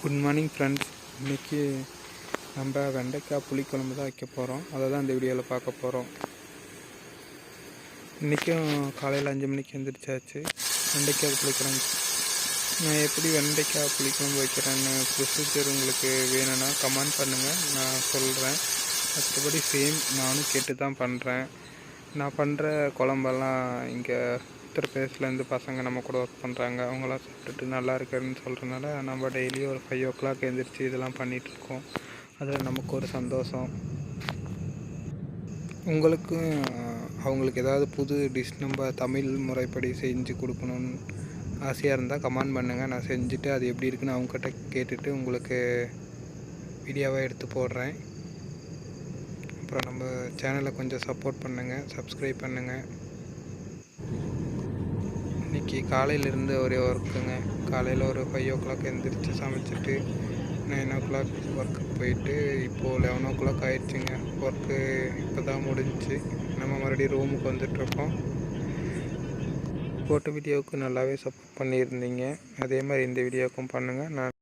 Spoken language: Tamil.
Good morning friends. இன்றைக்கி நம்ம வெண்டைக்காய் புளிக்குழம்பு தான் வைக்க போகிறோம். அதை தான் இந்த வீடியோவில் பார்க்க போகிறோம். இன்றைக்கும் காலையில் 5 மணிக்கு எழுந்திரிச்சாச்சு. வெண்டைக்காய் புளிக்குழம்பு நான் எப்படி வெண்டைக்காய் புளிக்குழம்பு வைக்கிறேன்னு ப்ரொசீஜர் உங்களுக்கு வேணும்னா கமெண்ட் பண்ணுங்கள், நான் சொல்கிறேன். மற்றபடி சேம் நானும் கேட்டு தான் பண்ணுறேன். நான் பண்ணுற குழம்பெல்லாம் இங்கே உத்தரப்பிரதேசிலேருந்து பசங்க நம்ம கூட ஒர்க் பண்ணுறாங்க. அவங்களாம் சாப்பிட்டுட்டு நல்லா இருக்குன்னு சொல்கிறனால நம்ம டெய்லி ஒரு 5 o'clock எழுந்திரிச்சு இதெல்லாம் பண்ணிகிட்ருக்கோம். அதில் நமக்கு ஒரு சந்தோஷம். உங்களுக்கும் அவங்களுக்கு ஏதாவது புது டிஷ் நம்ம தமிழ் முறைப்படி செஞ்சு கொடுக்கணுன்னு ஆசையாக இருந்தால் கமெண்ட் பண்ணுங்கள். நான் செஞ்சுட்டு அது எப்படி இருக்குன்னு அவங்ககிட்ட கேட்டுட்டு உங்களுக்கு வீடியோவாக எடுத்து போடுறேன். அப்புறம் நம்ம சேனலை கொஞ்சம் சப்போர்ட் பண்ணுங்கள், சப்ஸ்கிரைப் பண்ணுங்கள். இன்றைக்கி காலையிலேருந்து ஒரே ஒர்க்குங்க. காலையில் ஒரு 5 o'clock எழுந்திரிச்சு சமைச்சிட்டு 9 o'clock ஒர்க்குக்கு போயிட்டு இப்போது 11 o'clock ஆயிடுச்சுங்க. ஒர்க்கு இப்போ தான் முடிஞ்சிச்சு. நம்ம மறுபடியும் ரூமுக்கு வந்துட்டுருக்கோம். போட்ட வீடியோவுக்கு நல்லாவே சப்போர்ட் பண்ணியிருந்தீங்க. அதே மாதிரி இந்த வீடியோவுக்கும் பண்ணுங்கள். நான்